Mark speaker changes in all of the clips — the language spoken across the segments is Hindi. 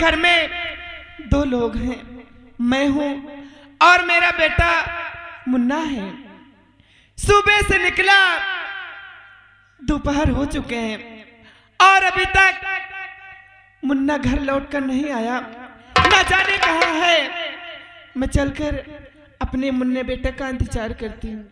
Speaker 1: घर में दो लोग हैं, मैं हूं और मेरा बेटा मुन्ना है। सुबह से निकला, दोपहर हो चुके हैं और अभी तक मुन्ना घर लौटकर नहीं आया, ना जाने कहाँ है। मैं चलकर अपने मुन्ने बेटे का इंतजार करती हूँ।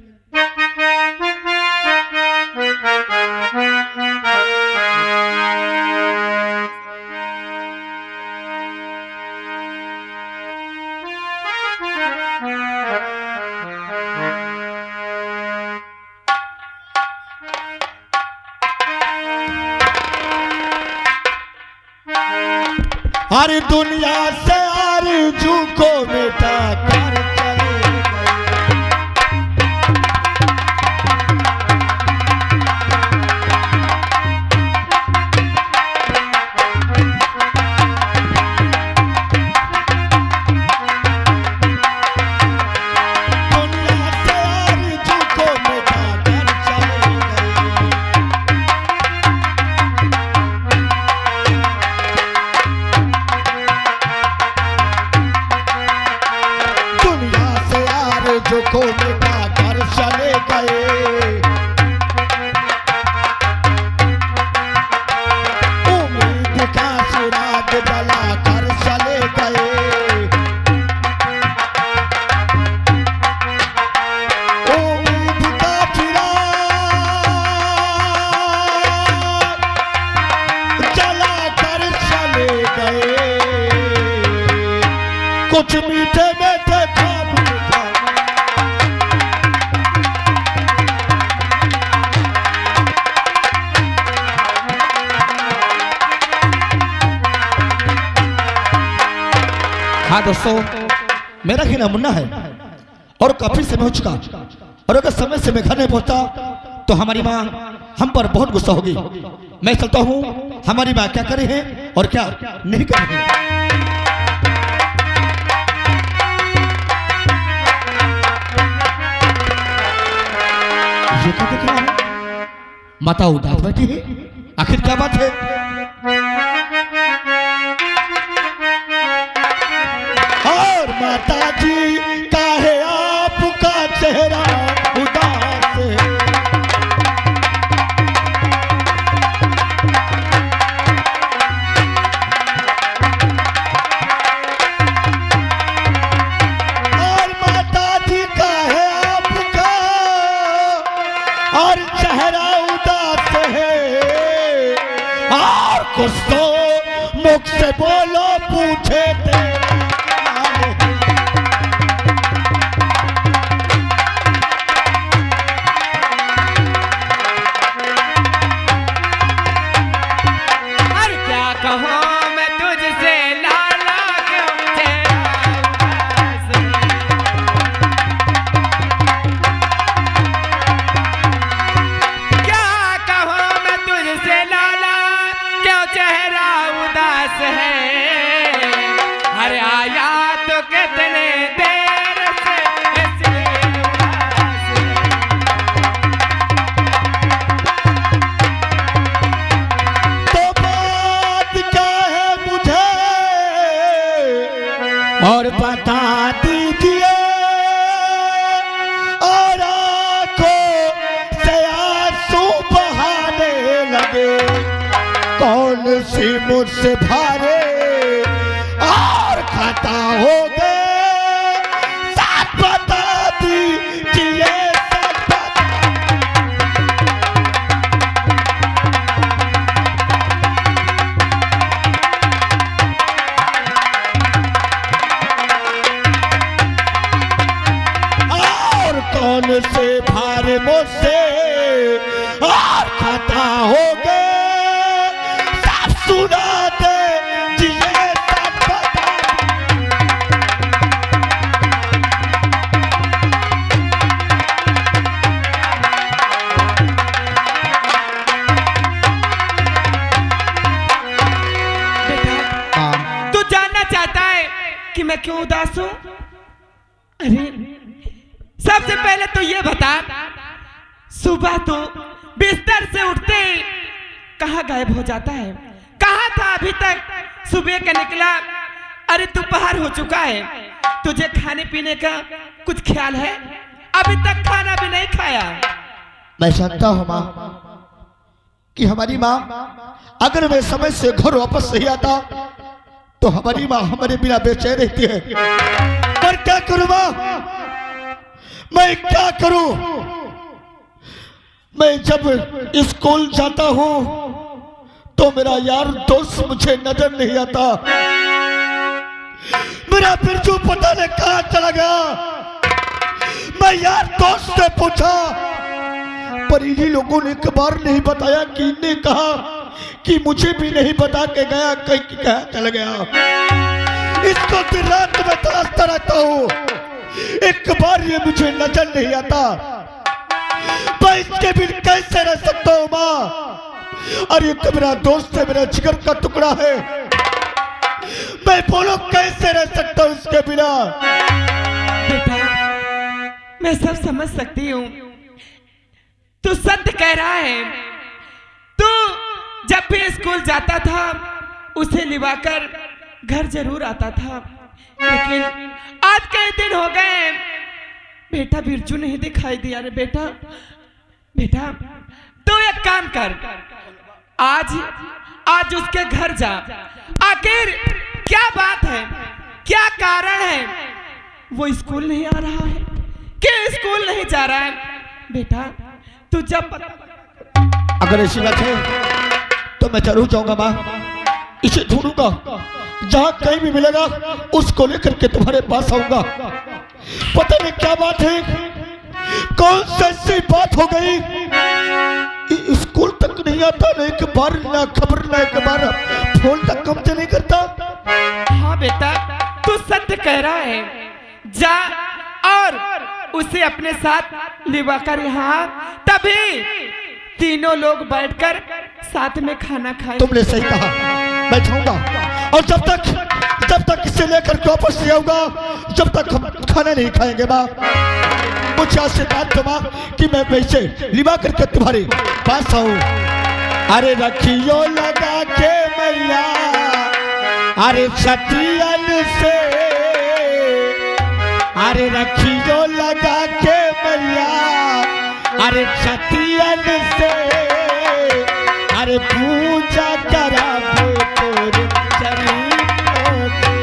Speaker 2: हर दुनिया से आरज़ू को मिटा कर चले दुनिया से आरज़ू को मिटा कर चले जो को मिटा कर चले गए। उम्मीद का चिराग जला कर चले गए। उम्मीद का चिराग जला कर चले गए। कुछ मीठे मीठे ख्वाब हाँ दोस्तों, मेरा ही नाम मुन्ना है और काफी समय हो चुका, और अगर समय से मैं घर नहीं पहुंचता तो हमारी माँ हम पर बहुत गुस्सा होगी। मैं चलता हूँ, हमारी माँ क्या करे हैं और क्या नहीं करे हैं। ये क्या देख रहा है? माता उदास बैठी है, आखिर क्या बात है? माता जी काहे आपका चेहरा उदास है? और माता जी काहे आपका और चेहरा उदास है? और कुछ तो मुख से बोलो, पूछे तेरा और बता दीजिए, और आंखों से आंसू बहाने लगे। कौन सी मुझसे भारे और खता हो गए, साथ बता दीजिए। कौन से भारे मुझसे और खता हो गए, सब सुना दीजिए, सब बता।
Speaker 1: तू जानना चाहता है कि मैं क्यों उदास हूँ? अरे सबसे पहले तो ये बता, सुबह तो बिस्तर से उठते ही कहाँ गायब हो जाता है, कहाँ कहाँ था अभी तक? सुबह का निकला, अरे दोपहर हो चुका है। तुझे खाने पीने का कुछ ख्याल है? अभी तक खाना भी नहीं खाया।
Speaker 2: मैं जानता हूँ माँ कि हमारी माँ अगर मैं समय से घर वापस नहीं आता तो हमारी माँ हमारे बिना बेचैन रहती है। पर क्या करूँ माँ, मैं क्या करूँ? मैं जब स्कूल जाता हूँ तो मेरा यार दोस्त मुझे नजर नहीं आता। मेरा बिरजू पता नहीं कहाँ चला गया। मैं यार दोस्त से पूछा पर इन्हीं लोगों ने एक बार नहीं बताया कि इन्हें कहा कि मुझे भी नहीं बता के गया कहीं कहाँ चला गया। इसको दिन रात में तलाशता रहता हूँ, एक बार ये मुझे नजर नहीं आता। मैं इसके बिन कैसे रह सकता हूँ माँ? अरे तो मेरा दोस्त है, मेरा जिगर का टुकड़ा है, मैं बोलो कैसे रह सकता हूँ इसके बिना?
Speaker 1: बेटा मैं सब समझ सकती हूँ, तू सत्य कह रहा है। तू जब भी स्कूल जाता था उसे लिवाकर घर जरूर आता था, लेकिन आज कई दिन हो गए बेटा बिरजू नहीं दिखाई दिया रे। बेटा बेटा तू एक काम कर, आज उसके घर जा। आखिर क्या बात है, क्या कारण है? वो स्कूल नहीं आ रहा है, क्यों स्कूल नहीं जा रहा है? बेटा तू जब
Speaker 2: अगर ऐसी बात है तो मैं जरूर जाऊंगा माँ, इसे ढूंढूंगा, जहां कहीं भी मिलेगा उसको लेकर के तुम्हारे पास आऊंगा। पता नहीं क्या बात है, कौन सी बात हो गई, स्कूल तक नहीं आता, ना एक बार ना खबर, ना एक बार फोन तक कम से नहीं करता।
Speaker 1: हाँ बेटा तू सत्य कह रहा है, जा और उसे अपने साथ लिवाकर यहाँ, तभी तीनों लोग बैठकर साथ में खाना खाएं।
Speaker 2: तुमने सही कहा, मैं जाऊंगा और जब तक इसे लेकर के वापस नहीं आऊंगा जब तक हम खाना नहीं खाएंगे माँ। मुझे आशीर्वाद दो माँ कि मैं पैसे लिवा करके तुम्हारे पास आऊं। अरे रखियो लगा के मैया, अरे छतियन से, अरे रखियो लगा के मैया, अरे छतियन से, अरे पूजा कराबो तोर चरणों के।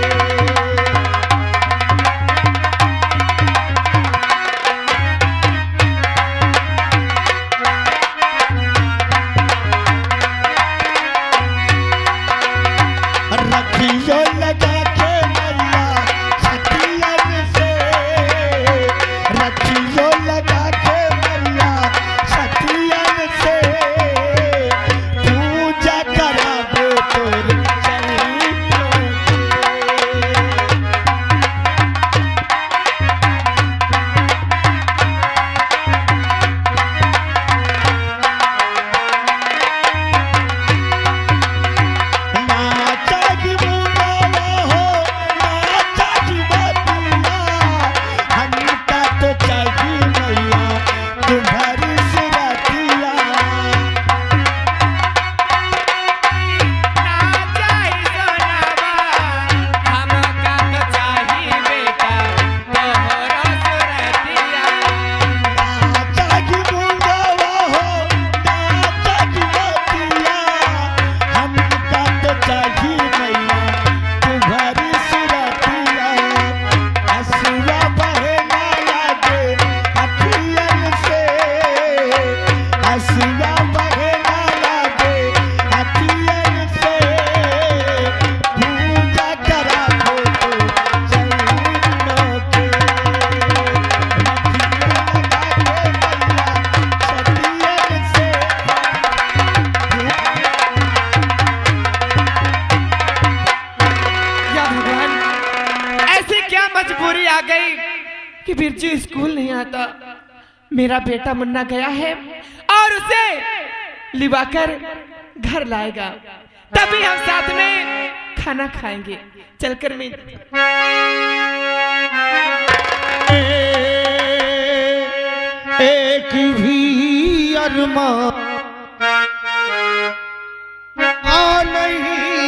Speaker 2: रखियो लगा के मैया छतियन से, रखियो लगा के मैया छतियन से, पूजा कराबो तोर चरणों के। नाचा की मुंडावा हो, नाचा की बतिया, हमका तो चाहिए मैया तुम्हारी सुरतिया। नाचा की मुंडावा हो, नाचा की बतिया, हमका तो चाहिए मैया तुम्हारी सुरतिया। हंसुआ बहे ना लागे अखियन से, हंसुआ बहे ना लागे अखियन से, पूजा कराबो तो चरणों के।
Speaker 1: या भगवान, ऐसी क्या मजबूरी आ गई कि बिरजू स्कूल नहीं आता? मेरा बेटा मुन्ना गया है और उसे लिवाकर घर लाएगा, तभी हम साथ में खाना खाएंगे। चलकर मैं
Speaker 2: एक भी अरमा नहीं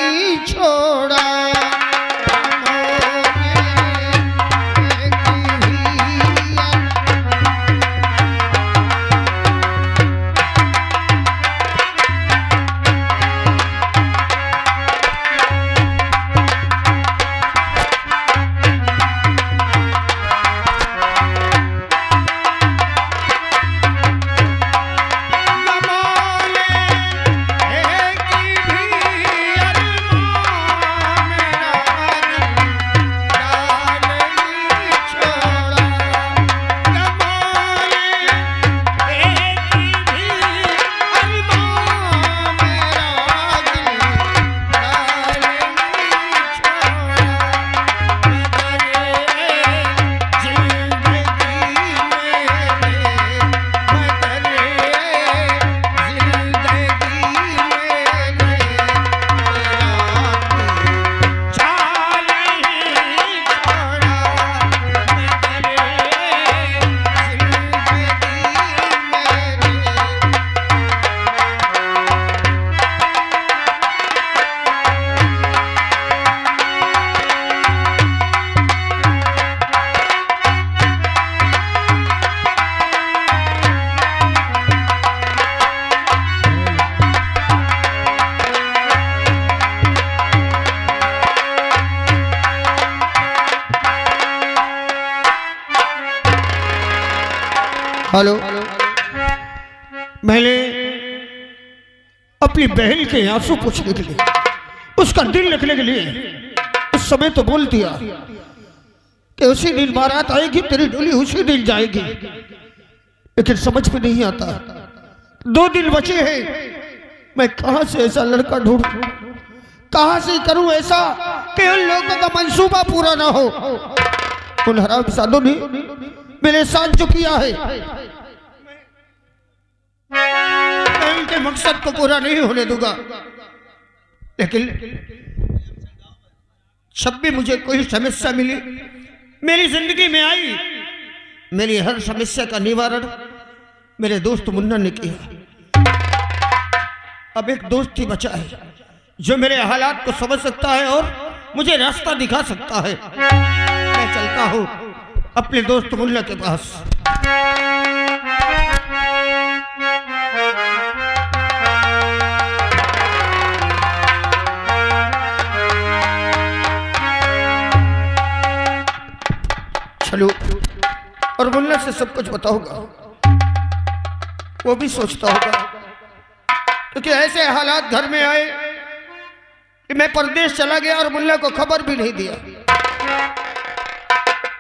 Speaker 3: हेलो, मैंने अपनी बहन के आंसू पूछने के लिए, उसका दिल लिखने के लिए उस समय तो बोल दिया कि उसी दिन बारात आएगी, तेरी डोली उसी दिन जाएगी, लेकिन समझ में नहीं आता 2 दिन बचे हैं, मैं कहां से ऐसा लड़का ढूंढूं, कहां से करूं ऐसा कि उन लोगों का मंसूबा पूरा ना हो। उन हरामजादों ने मेरे साथ जो किया है, मैं उनके मकसद को पूरा नहीं होने दूंगा, लेकिन जब भी मुझे कोई समस्या मिली, मेरी जिंदगी में आई, मेरी हर समस्या का निवारण मेरे दोस्त मुन्ना ने किया। अब एक दोस्त ही बचा है जो मेरे हालात को समझ सकता है और मुझे रास्ता दिखा सकता है। मैं चलता हूँ अपने दोस्त मुन्ना के पास। चलो और मुन्ना से सब कुछ बताऊंगा, वो भी सोचता होगा, क्योंकि ऐसे हालात घर में आए कि मैं परदेश चला गया और मुन्ना को खबर भी नहीं दिया।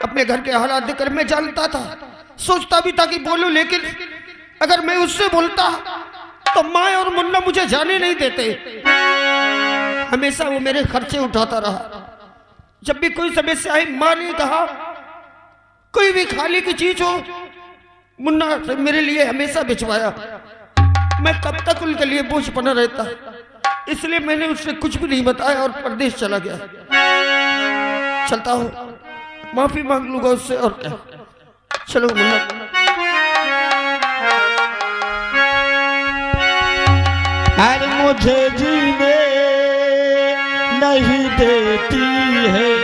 Speaker 3: अपने घर के हालात देखकर मैं जानता था, सोचता भी था कि बोलूं, लेकिन अगर मैं उससे बोलता तो माँ और मुन्ना मुझे जाने नहीं देते। हमेशा वो मेरे खर्चे उठाता रहा। जब भी कोई समस्या आई, माँ ने कहा कोई भी खाली की चीज हो, मुन्ना मेरे लिए हमेशा भिजवाया। मैं कब तक उनके लिए बोझ बना रहता, इसलिए मैंने उससे कुछ भी नहीं बताया और परदेश चला गया। चलता हूँ, माफी मांग लूंगा उससे, और क्या। चलो मुन्ना।
Speaker 2: अरे मुझे जीने नहीं देती है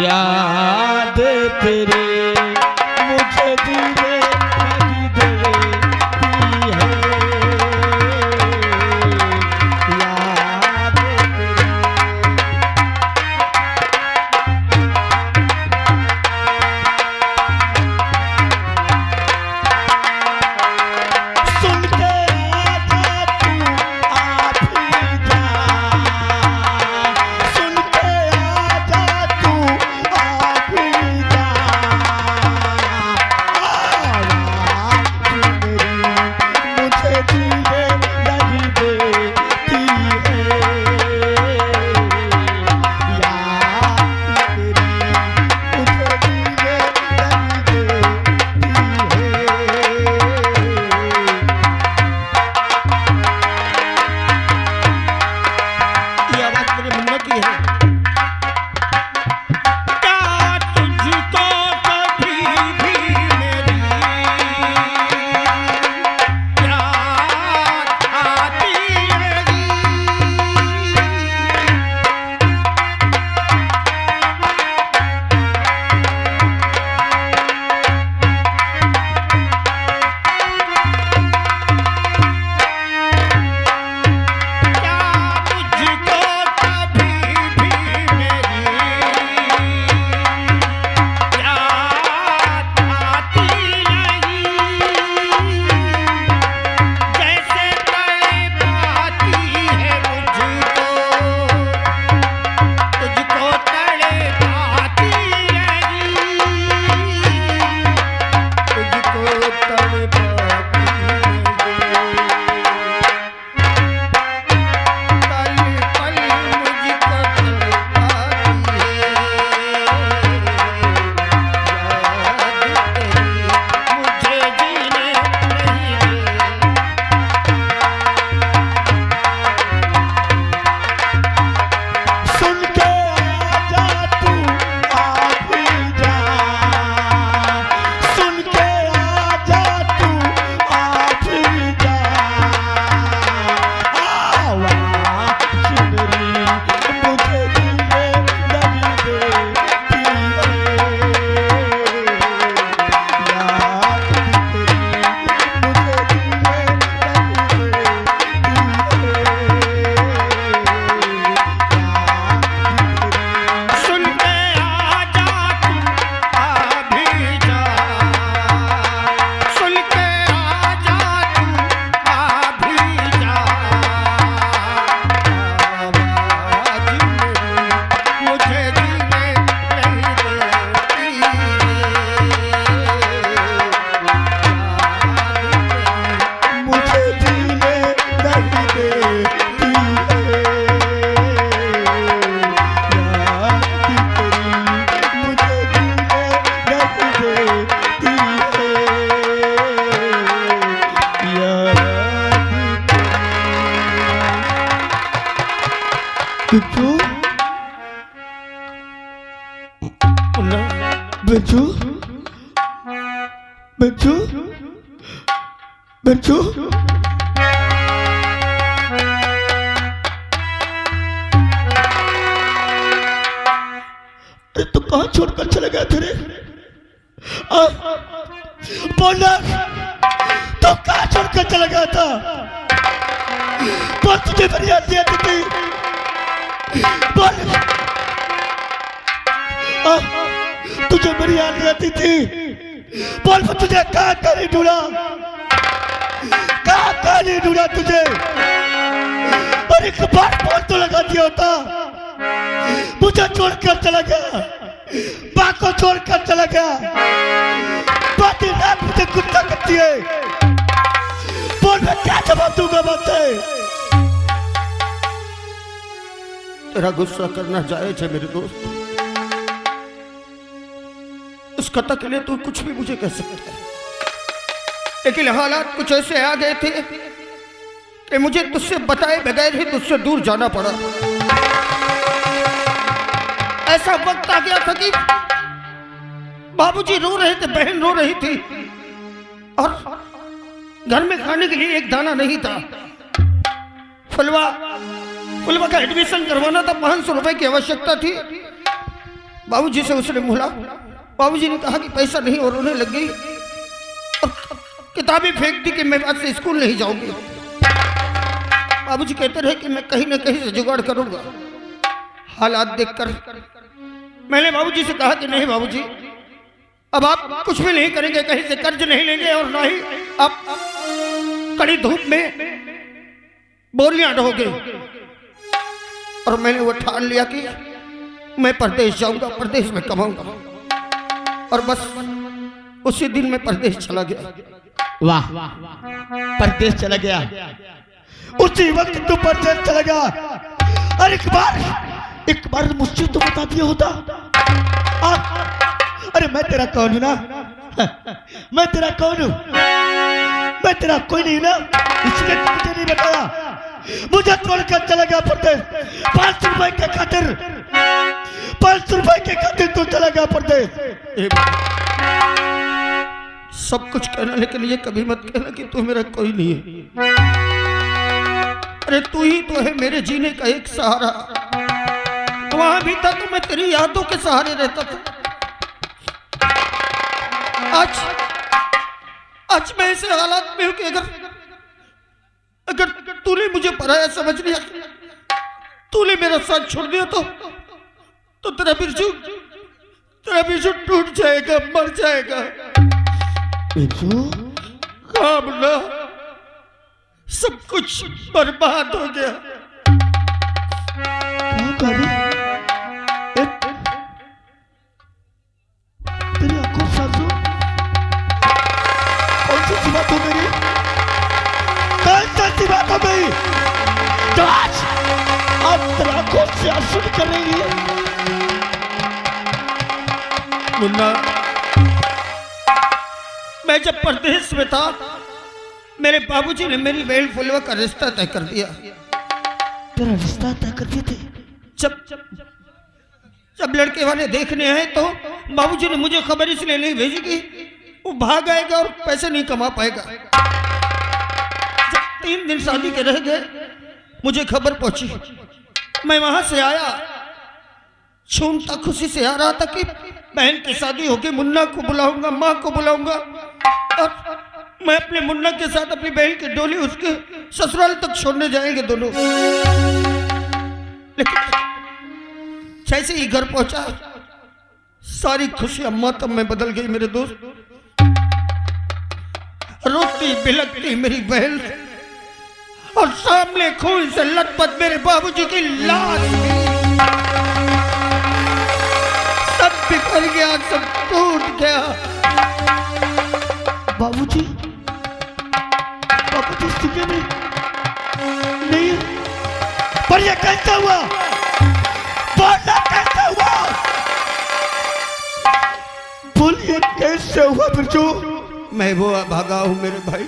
Speaker 2: याद तेरे, मुझे जीने नहीं देती है याद तेरे। सुन के आजा तू आप ही जा, सुन के आजा तू आप ही जा, आवाज़ बिरजू बिरजू बिरजू अरे तू कहाँ छोड़कर चले गया थे रे? बोलना, तो कहाँ छोड़कर चला गया था? बोल, तुझे मेरी याद नहीं आती थी? बोल, तुझे मेरी याद नहीं आती थी? बोल, मैं तुझे कहाँ नहीं ढूंढा, कहाँ नहीं ढूंढा तुझे? और एक बार फोन तो लगा दिया होता, मुझे छोड़कर चला गया, माँ को छोड़कर चला गया, बाकी रात मुझे गुस्सा करती है। बोल, मैं क्या जवाब दूंगा बात है?
Speaker 3: तेरा गुस्सा करना जायज है मेरे दोस्त। उस कथा के लिए तू कुछ भी मुझे कह सकता है, लेकिन हालात कुछ ऐसे आ गए थे कि मुझे तुझसे बताए बगैर ही तुझसे दूर जाना पड़ा। ऐसा वक्त आ गया था कि बाबूजी रो रहे थे, बहन रो रही थी, और घर में खाने के लिए एक दाना नहीं था। फुलवा का एडमिशन करवाना था, 500 रुपए की आवश्यकता थी। बाबूजी से उसने बोला, बाबूजी ने कहा कि पैसा नहीं, और रोने लग गई और किताबें फेंक दी कि मैं आज से स्कूल नहीं जाऊंगी। बाबूजी कहते रहे कि मैं कहीं ना कहीं से जुगाड़ करूंगा। हालात देखकर मैंने बाबूजी से कहा कि नहीं बाबूजी, अब आप कुछ भी नहीं करेंगे, कहीं से कर्ज नहीं लेंगे, और ना ही आप कड़ी धूप में बोरियां ढोगे। और मैंने वो ठान लिया कि मैं परदेश जाऊंगा, परदेश में कमाऊंगा, और बस उसी दिन मैं परदेश चला गया।
Speaker 2: वाह, परदेश चला गया, उसी वक्त तू परदेश चला गया। और एक बार मुझसे तो बता दिया होता। अरे मैं तेरा कौन हूं ना? मैं तेरा कौन हूं? मैं तेरा कोई नहीं ना, इसलिए मुझे नहीं बताया। मुझे छोड़कर चला गया परदेश, 500 रुपए के खातिर, 500 रुपए के खातिर तू चला गया परदेश।
Speaker 3: सब कुछ कहना, लेकिन ये कभी मत कहना कि तू मेरा कोई नहीं है। अरे तू ही तो है मेरे जीने का एक सहारा। वहां भी था तो मैं तेरी यादों के सहारे रहता था। आज मैं ऐसे हालात में हूं कि अगर तूने मुझे पराया समझ लिया, तूने मेरा साथ छोड़ दिया, तो तेरा बिरजू टूट जाएगा, मर जाएगा। हाँ मुन्ना, सब कुछ बर्बाद हो गया।
Speaker 2: तेरी आंखों से आंसू, कौन सी बात हो गई? कौन सी बात हो गई? आज तेरी आंखों से आंसू निकल रही है।
Speaker 3: मुन्ना, मैं जब परदेश में था, मेरे बाबूजी ने मेरी बहन फुलवा का रिश्ता तय कर दिया।
Speaker 2: तेरा रिश्ता तय कर दिए थे?
Speaker 3: जब लड़के वाले देखने आए तो बाबूजी ने मुझे खबर इसलिए नहीं भेजी कि वो भाग आएगा और पैसे नहीं कमा पाएगा। जब 3 दिन शादी के रह गए, मुझे खबर पहुंची। मैं वहां से आया, झूमता खुशी से आ रहा था कि बहन की शादी होगी, मुन्ना को बुलाऊंगा, माँ को बुलाऊंगा, और मैं अपने मुन्ना के साथ अपनी बहन की डोली उसके ससुराल तक छोड़ने जाएंगे दोनों। लेकिन जैसे ही घर पहुंचा, सारी खुशियां मातम में बदल गई मेरे दोस्त। रोती बिलकती मेरी बहन, और सामने खून से लथपथ मेरे बाबूजी की लाश। सब बिखर गया, सब टूट गया।
Speaker 2: बाबूजी स्थिति में नहीं, पर यह कैसे हुआ? बोलना कैसे हुआ? बोलिए कैसे हुआ बिरजू?
Speaker 3: मैं वो भागा हूं मेरे भाई,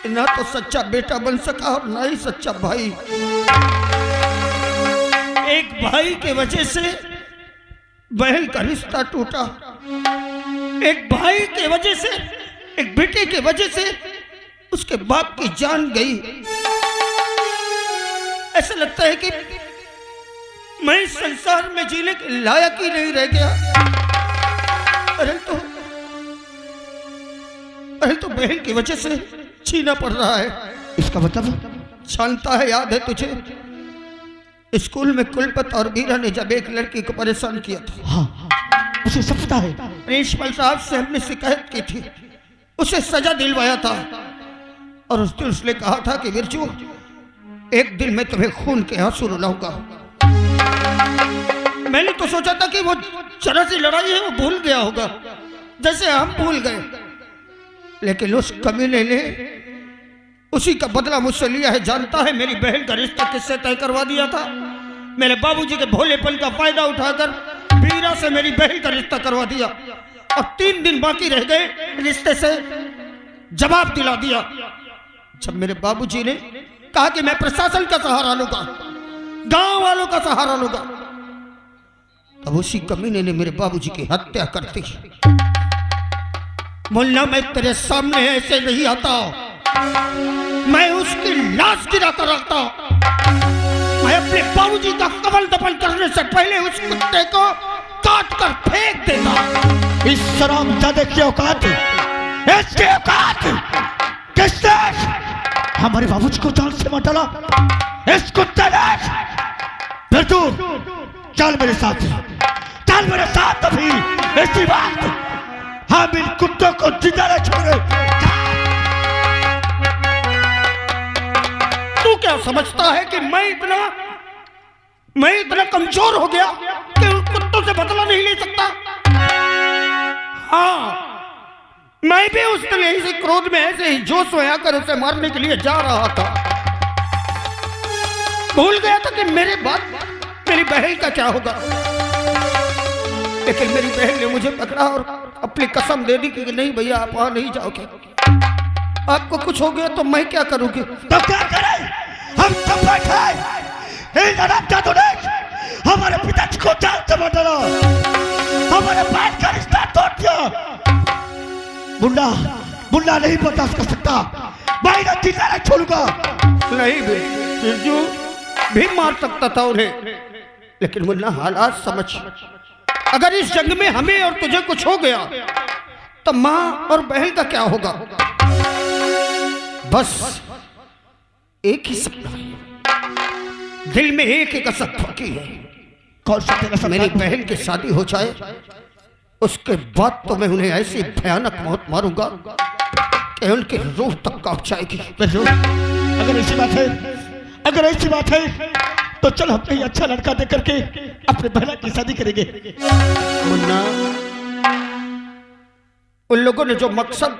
Speaker 3: ना तो सच्चा बेटा बन सका और ना ही सच्चा भाई। एक भाई के वजह से बहन का रिश्ता टूटा, एक भाई के वजह से, एक बेटे के वजह से उसके बाप की जान गई। ऐसा लगता है कि मैं इस संसार में जीने के लायक ही नहीं रह गया। अरे तो बहन की वजह से छीना पड़ रहा है।
Speaker 2: इसका मतलब?
Speaker 3: जानता है, याद है तुझे, स्कूल में कुलपति और वीरा ने जब एक लड़की को परेशान किया था।
Speaker 2: हाँ, उसे सब पता है।
Speaker 3: प्रिंसिपल साहब से हमने शिकायत की थी, उसे सजा दिलवाया था और उस दिन उसने कहा था कि बिरजू, एक दिन मैं तुम्हें खून के आंसू रुलाऊंगा। मैंने तो सोचा था कि वो जरा सी लड़ाई है वो भूल गया होगा, जैसे हम भूल गए, लेकिन उस कमीने ने उसी का बदला मुझसे लिया है। जानता है मेरी बहन का रिश्ता किससे तय करवा दिया था? मेरे बाबूजी के भोलेपन का फायदा उठाकर वीरा से मेरी बहन का रिश्ता करवा दिया और 3 दिन बाकी रह गए रिश्ते से जवाब दिला दिया। जब मेरे बाबूजी ने कहा कि मैं प्रशासन का सहारा लूंगा, गांव वालों का सहारा लूंगा, तब उसी कमीने ने मेरे बाबूजी की हत्या कर दी। मुन्ना, मैं तेरे सामने ऐसे नहीं आता, मैं उसकी लाश गिरा कर रखता। मैं अपने बाबूजी का कफन दफन करने से पहले उस कुत्ते को काट कर फेंक देता।
Speaker 2: इस शराबजादे की औकात, इसकी औकात किसने हमारे बाबूजी को जान से मार डाला? इस कुत्ते ने। फिर तू चल मेरे साथ, चल मेरे साथ अभी इसी बात। हम इन कुत्तों को जिंदा नहीं छोड़ेंगे।
Speaker 3: तू क्या समझता है कि मैं इतना कमजोर हो गया कि उन कुत्तों से बदला नहीं ले सकता? हाँ, मैं भी उस दिन इसी क्रोध में ऐसे ही जोश में आकर उसे मारने के लिए जा रहा था। भूल गया था कि मेरे बाद मेरी बहन का क्या होगा, लेकिन मेरी बहन ने मुझे पकड़ा और अपनी कसम दे दी कि नहीं भैया, आप वहां नहीं जाओगे, आपको कुछ हो गया तो मैं क्या करूंगी?
Speaker 2: तो क्या करें? हम सब बैठे हमारे पिताजी को जान से मार डाला, हमारे बहन का रिश्ता तोड़ दिया। मुन्ना, मुन्ना नहीं बर्दाश्त कर सकता, मैं ना जिंदा नहीं छोड़ूंगा।
Speaker 3: नहीं बिरजू भी मार सकता था उन्हें, लेकिन मुन्ना हालात समझ। अगर इस जंग में हमें और तुझे कुछ हो गया तो माँ और बहन का क्या होगा? बस एक ही सपना है, दिल में एक एक असक बाकी है।
Speaker 2: कौन सा तेरा सपना?
Speaker 3: मेरी बहन की शादी हो जाए, उसके बाद तो मैं उन्हें ऐसी भयानक मौत मारूंगा कि उनकी रूह तक कांप जाएगी।
Speaker 2: अगर ऐसी बात है, अगर ऐसी बात है तो चल हम कहीं अच्छा लड़का देख करके अपने बहन की शादी करेंगे।
Speaker 3: मुन्ना, उन लोगों ने जो मकसद,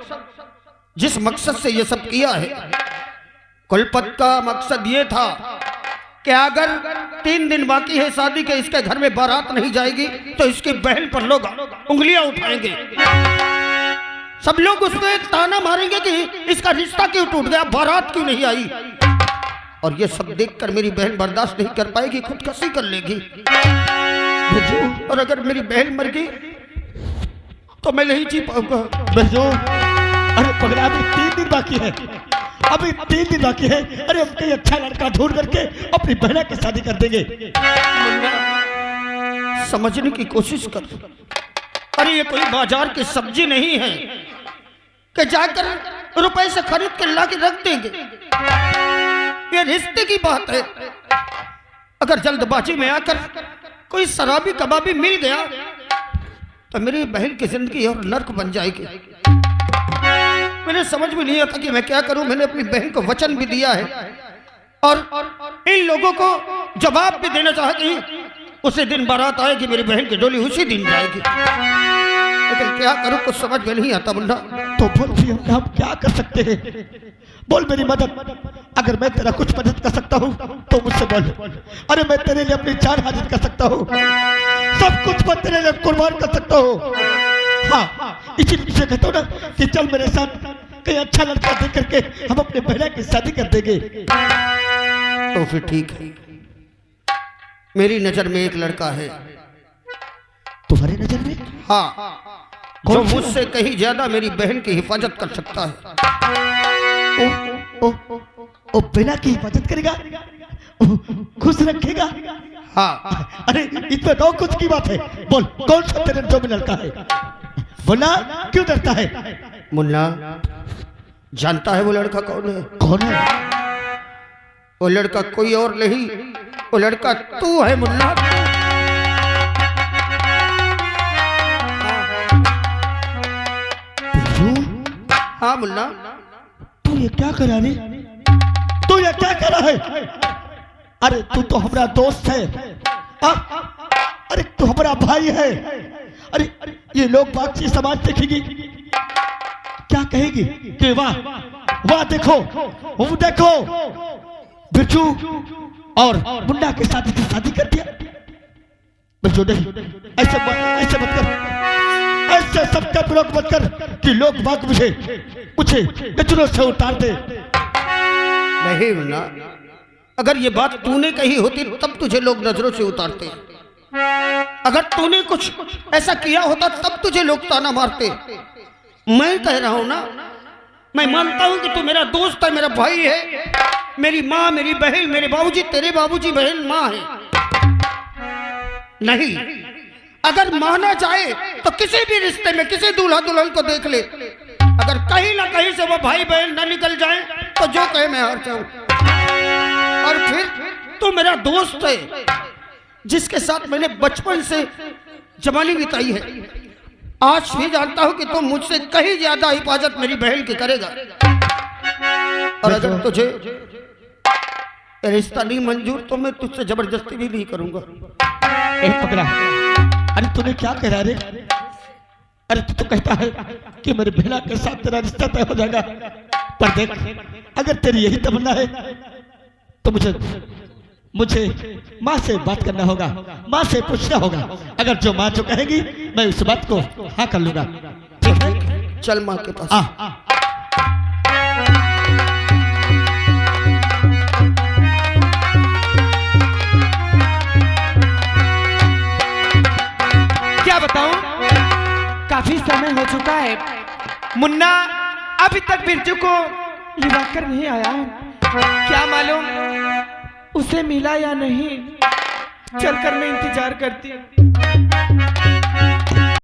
Speaker 3: जिस मकसद से ये सब किया है, कुलपति का मकसद ये था कि अगर 3 दिन बाकी है शादी के, इसके घर में बारात नहीं जाएगी तो इसकी बहन पर लोग उंगलियां उठाएंगे। सब लोग उसमें ताना मारेंगे कि इसका रिश्ता क्यों टूट गया, बारात क्यों नहीं आई। और ये सब देखकर मेरी बहन बर्दाश्त नहीं कर पाएगी, खुदकुशी कर लेगी। और अगर मेरी बहन मर गई तो मैं नहीं जी पाऊंगा।
Speaker 2: अरे पगला, अभी 3 दिन बाकी है, अभी 3 दिन बाकी है। अरे हम कहीं अच्छा लड़का ढूंढ करके अपनी बहन की शादी कर देंगे।
Speaker 3: समझने की कोशिश कर। अरे ये कोई बाजार की सब्जी नहीं है कि जाकर रुपए से खरीद के ला के रख देंगे। ये रिश्ते की बात है। अगर जल्दबाजी में आकर कोई शराबी कबाबी मिल गया तो मेरी बहन की जिंदगी और नर्क बन जाएगी। मैंने समझ में नहीं आता कि मैं क्या करूं। मैंने अपनी बहन को वचन भी दिया है और इन लोगों को जवाब भी देना चाहती। उसी दिन बारात आएगी, मेरी बहन की डोली उसी दिन जाएगी। लेकिन क्या करूं, कुछ समझ में नहीं आता मुन्ना।
Speaker 2: तो बोल भी हम क्या कर सकते हैं? बोल मेरी मदद, अगर मैं तेरा कुछ मदद कर सकता हूँ तो मुझसे बोल। अरे मैं तेरे लिए अपनी जान हाजिर कर सकता हूँ, सब कुछ मैं तेरे लिए कुर्बान कर सकता हूँ। हाँ, इसीलिए कहता हूँ ना कि चल मेरे साथ, कहीं अच्छा लड़का देख करके हम अपने बहन की शादी कर देंगे।
Speaker 3: तो फिर ठीक है, मेरी नजर में एक लड़का है,
Speaker 2: तुम्हारी नजर में
Speaker 3: हाँ,
Speaker 2: कौन
Speaker 3: जो
Speaker 2: सा?
Speaker 3: मुझसे कहीं ज्यादा मेरी बहन की हिफाजत कर सकता है।
Speaker 2: ओ, ओ, ओ बिना की हिफाजत करेगा, ओ, खुश रखेगा।
Speaker 3: हाँ,
Speaker 2: अरे इसमें तो कुछ की बात है। बोल कौन सा तेरे जो में लड़का है? बोलना, क्यों डरता है?
Speaker 3: मुन्ना जानता है वो लड़का कौन है?
Speaker 2: कौन है?
Speaker 3: वो लड़का कोई और नहीं, वो लड़का तू है मुन्ना। हाँ मुन्ना,
Speaker 2: तू ये क्या करा रे? तू ये क्या करा है? अरे तू तो हमारा दोस्त है। अरे तू हमारा भाई है। अरे ये लोग बातचीत समाज देखेगी, क्या कहेगी कि वाह वाह देखो, वो देखो बिरजू और मुन्ना के साथ इसकी शादी कर दिया। बिरजू नहीं, ऐसे मत कर, ऐसे सबका विरोध मत कर कि लोग बात मुझे नजरों से उतार दे।
Speaker 3: नहीं मुन्ना, अगर ये बात तूने कही होती तब तुझे लोग नजरों से उतारते। अगर तूने कुछ ऐसा किया होता तब तुझे लोग ताना मारते। मैं कह रहा हूं ना, मैं मानता हूं कि तू मेरा दोस्त है, मेरा भाई है, मेरी माँ, मेरी बहन, मेरे बाबूजी, तेरे बाबूजी, बहन, माँ है। नहीं, अगर माना जाए तो किसी भी रिश्ते में किसी दूल्हा दुल्हन को देख ले, अगर कहीं ना कहीं से वो भाई बहन न निकल जाए तो जो कहे मैं हार जाऊं। और फिर तू मेरा दोस्त है, जिसके साथ मैंने बचपन से जवानी बिताई है। आज भी जानता हूं कि तू मुझसे कहीं ज्यादा हिफाजत मेरी बहन की करेगा। और अगर तुझे रिश्ता नहीं मंजूर तो मैं तुझसे जबरदस्ती भी नहीं करूंगा।
Speaker 2: पकड़ा, अरे तूने क्या कह रहा रे? अरे तू तो कहता है कि मेरे बेला के साथ तेरा रिश्ता तय हो जाएगा। पर देख, अगर तेरी यही तमन्ना है तो मुझे माँ से बात करना होगा, माँ से पूछना होगा। अगर जो माँ जो कहेगी मैं उस बात को हाँ कर लूंगा।
Speaker 3: चल माँ के पास।
Speaker 1: क्या बताऊं, काफी समय हो चुका है, मुन्ना अभी तक बिरजू को लिवा कर नहीं आया। क्या मालूम उसे मिला या नहीं। चलकर मैं इंतजार करती हूँ।